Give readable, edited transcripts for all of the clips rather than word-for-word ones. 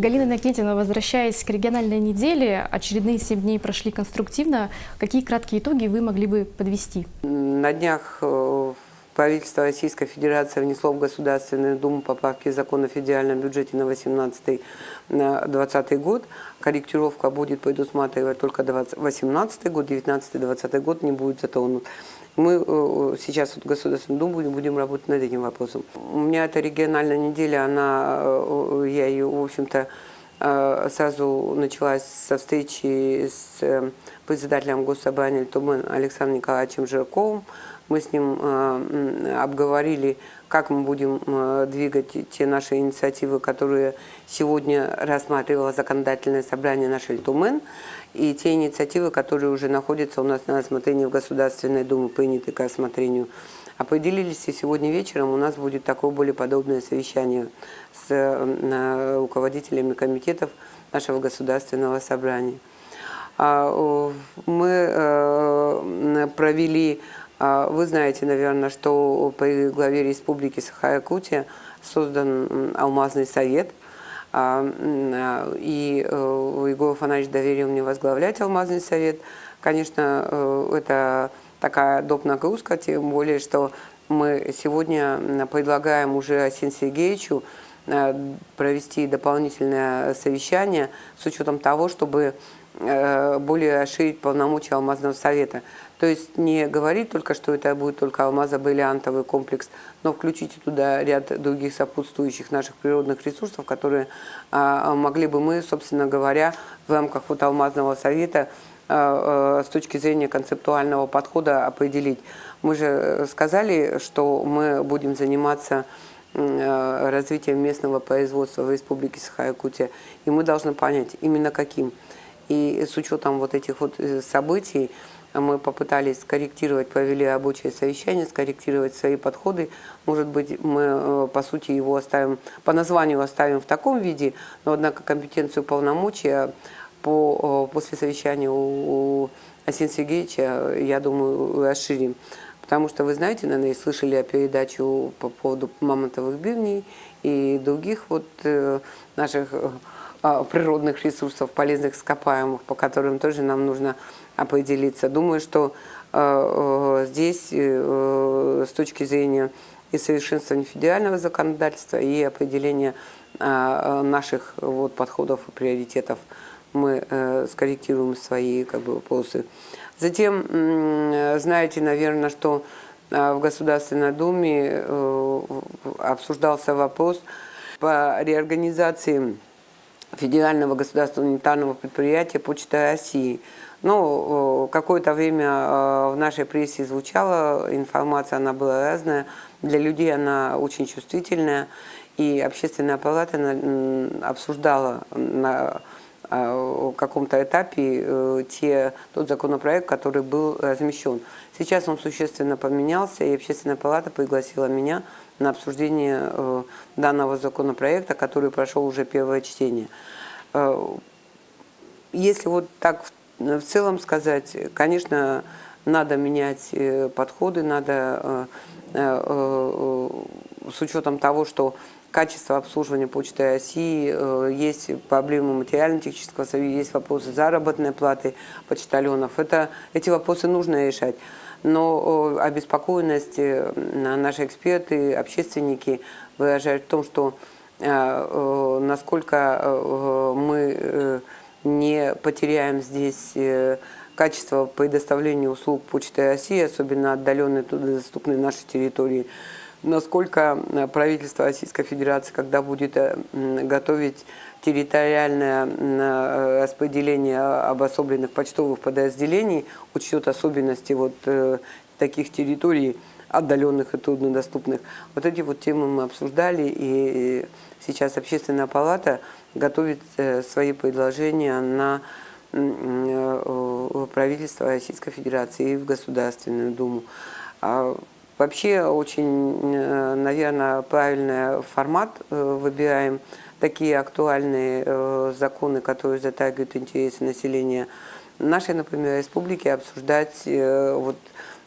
Галина Иннокентьевна, возвращаясь к региональной неделе, очередные 7 дней прошли конструктивно. Какие краткие итоги вы могли бы подвести? На днях правительство Российской Федерации внесло в Государственную Думу поправки закона о федеральном бюджете на 2018-2020 год. Корректировка будет предусматривать только 2018 год, 2019-2020 год не будет затронут. Мы сейчас в Государственную Думу будем работать над этим вопросом. У меня эта региональная неделя, я ее, в общем-то, сразу началась со встречи с председателем Госсобрания Тюмени Александром Николаевичем Жирковым. Мы с ним обговорили, как мы будем двигать те наши инициативы, которые сегодня рассматривало законодательное собрание нашей Тюмени, и те инициативы, которые уже находятся у нас на рассмотрении в Государственной Думе, приняты к рассмотрению. Определились, и сегодня вечером у нас будет такое более подобное совещание с руководителями комитетов нашего Государственного собрания. Мы провели, вы знаете, наверное, что при главе Республики Саха-Якутия создан Алмазный совет, и Егор Афанасьевич доверил мне возглавлять Алмазный совет. Конечно, это такая доп. Нагрузка, тем более, что мы сегодня предлагаем уже Арсению Сергеевичу провести дополнительное совещание с учетом того, чтобы более расширить полномочия Алмазного совета. То есть не говорить только, что это будет только алмазо-бриллиантовый комплекс, но включить туда ряд других сопутствующих наших природных ресурсов, которые могли бы мы, собственно говоря, в рамках вот Алмазного совета с точки зрения концептуального подхода определить. Мы же сказали, что мы будем заниматься развитием местного производства в Республике Саха-Якутия, и мы должны понять, именно каким. И с учетом вот этих вот событий мы попытались скорректировать, провели рабочее совещание, скорректировать свои подходы. Может быть, мы, по сути, его оставим, по названию оставим в таком виде, но, однако, компетенцию полномочия после совещания у Арсения Сергеевича, я думаю, расширим. Потому что, вы знаете, наверное, слышали передачу по поводу мамонтовых бивней и других вот наших природных ресурсов, полезных ископаемых, по которым тоже нам нужно определиться. Думаю, что здесь с точки зрения и совершенствования федерального законодательства, и определения наших вот подходов и приоритетов мы скорректируем свои вопросы. Затем, знаете, наверное, что в Государственной Думе обсуждался вопрос по реорганизации Федерального государственного унитарного предприятия «Почта России». Ну, какое-то время в нашей прессе звучала информация, она была разная. Для людей она очень чувствительная. И Общественная палата обсуждала на каком-то этапе тот законопроект, который был размещен. Сейчас он существенно поменялся, и Общественная палата пригласила меня на обсуждение данного законопроекта, который прошел уже первое чтение. Если вот так в целом сказать, конечно, надо менять подходы, надо с учетом того, что качество обслуживания Почты России, есть проблемы материально-технического союза, есть вопросы заработной платы почтальонов. Эти вопросы нужно решать. Но обеспокоенность наши эксперты, общественники выражают в том, что насколько мы не потеряем здесь качество предоставления услуг Почты России, особенно отдаленной, труднодоступной нашей территории, насколько правительство Российской Федерации, когда будет готовить территориальное распределение обособленных почтовых подразделений, учет особенностей вот таких территорий, отдаленных и труднодоступных. Вот эти вот темы мы обсуждали, и сейчас Общественная палата готовит свои предложения на правительство Российской Федерации и в Государственную Думу. Вообще очень, наверное, правильный формат выбираем. Такие актуальные законы, которые затрагивают интересы населения нашей, например, республике обсуждать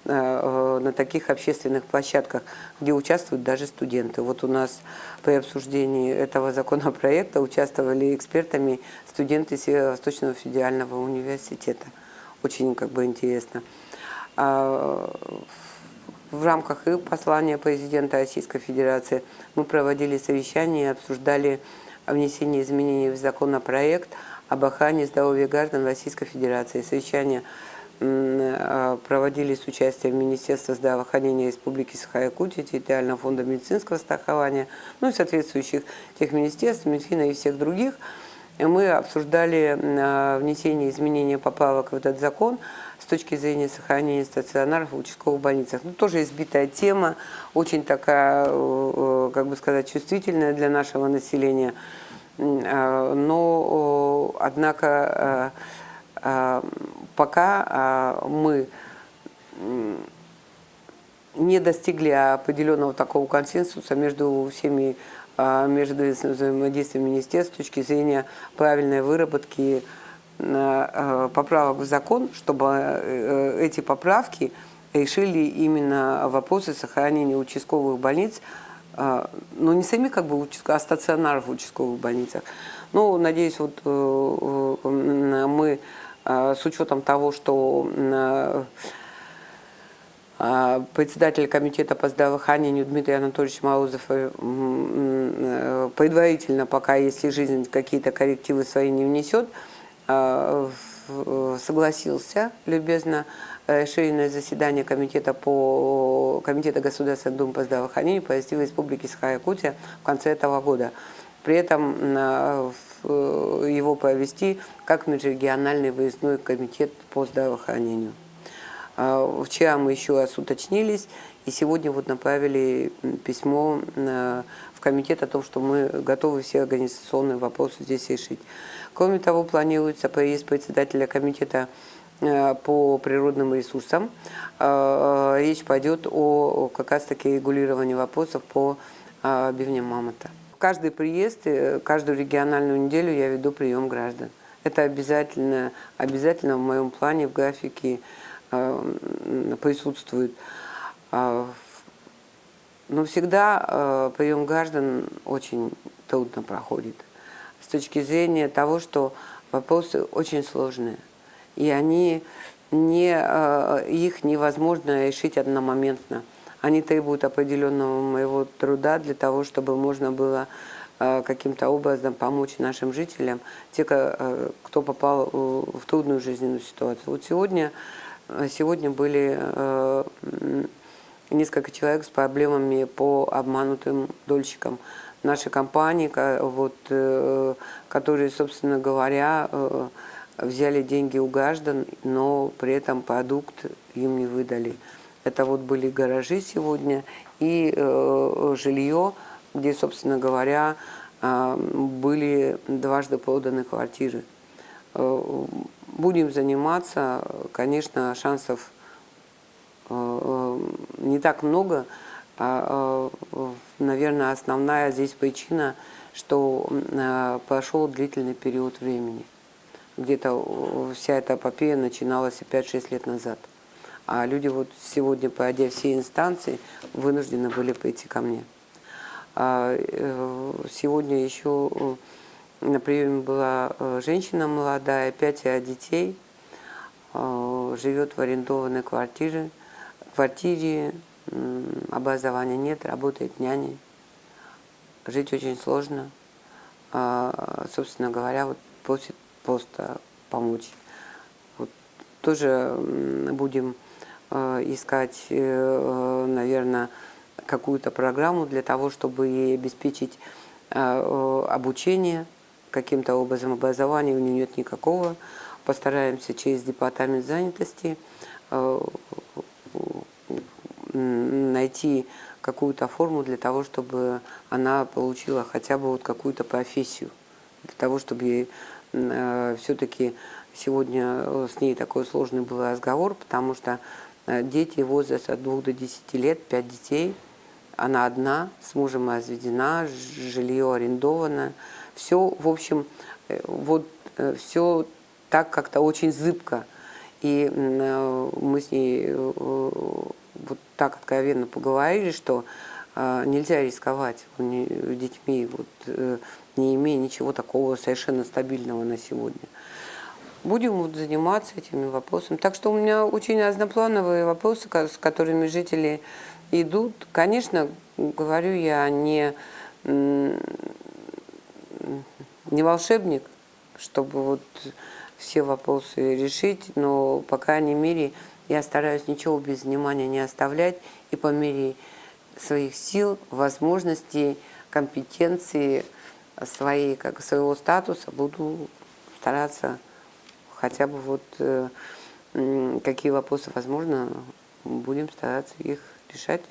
на таких общественных площадках, где участвуют даже студенты. Вот у нас при обсуждении этого законопроекта участвовали экспертами студенты Северо-Восточного федерального университета. Очень интересно. В рамках и послания президента Российской Федерации мы проводили совещания и обсуждали внесение изменений в законопроект об охране здоровья граждан Российской Федерации. Совещания проводились с участием Министерства здравоохранения Республики Саха-Якутия, Территориального фонда медицинского страхования, и соответствующих тех министерств, Минфина и всех других. Мы обсуждали внесение изменений поправок в этот закон с точки зрения сохранения стационаров в участковых больницах. Тоже избитая тема, очень такая, чувствительная для нашего населения. Но, однако, пока мы не достигли определенного такого консенсуса между всеми взаимодействием министерств с точки зрения правильной выработки поправок в закон, чтобы эти поправки решили именно вопросы сохранения участковых больниц, но не самих а стационаров в участковых больницах. Надеюсь, мы с учетом того, что председатель комитета по здравоохранению Дмитрий Анатольевич Морозов предварительно, пока если жизнь какие-то коррективы свои не внесет, согласился любезно расширенное заседание комитета Государственной Думы по здравоохранению провести в Республике Саха-Якутия в конце этого года. При этом его провести как межрегиональный выездной комитет по здравоохранению. Вчера мы еще раз уточнились, и сегодня направили письмо в комитет о том, что мы готовы все организационные вопросы здесь решить. Кроме того, планируется приезд председателя комитета по природным ресурсам. Речь пойдет о как раз-таки регулировании вопросов по бивням мамонта. Каждый приезд, каждую региональную неделю я веду прием граждан. Это обязательно в моем плане, в графике присутствует. Но всегда прием граждан очень трудно проходит. С точки зрения того, что вопросы очень сложные. И их невозможно решить одномоментно. Они требуют определенного моего труда для того, чтобы можно было каким-то образом помочь нашим жителям, те, кто попал в трудную жизненную ситуацию. Сегодня были несколько человек с проблемами по обманутым дольщикам. Наши компании, которые, собственно говоря, взяли деньги у граждан, но при этом продукт им не выдали. Это были гаражи сегодня и жилье, где, собственно говоря, были дважды проданы квартиры. Будем заниматься, конечно, шансов не так много. Наверное, основная здесь причина, что прошел длительный период времени. Где-то вся эта эпопея начиналась 5-6 лет назад. А люди сегодня, пройдя все инстанции, вынуждены были прийти ко мне. Сегодня еще на приеме была женщина молодая, 5 детей, живет в арендованной квартире, образования нет, работает няней. Жить очень сложно. Собственно говоря, просит просто помочь. Тоже будем искать, наверное, какую-то программу для того, чтобы ей обеспечить обучение каким-то образом. Образования у нее нет никакого. Постараемся через департамент занятости найти какую-то форму для того, чтобы она получила хотя бы какую-то профессию. Для того, чтобы все-таки сегодня с ней такой сложный был разговор, потому что дети возраста от 2 до 10 лет, 5 детей, она одна, с мужем разведена, жилье арендовано. Все, в общем, все так как-то очень зыбко. И мы с ней вот так откровенно поговорили, что нельзя рисковать детьми, вот, не имея ничего такого совершенно стабильного на сегодня. Будем вот заниматься этими вопросами. Так что у меня очень разноплановые вопросы, с которыми жители идут. Конечно, говорю, я не волшебник, чтобы вот все вопросы решить, но, по крайней мере, я стараюсь ничего без внимания не оставлять и по мере своих сил, возможностей, компетенции, своего статуса буду стараться хотя бы вот какие вопросы возможно, будем стараться их решать.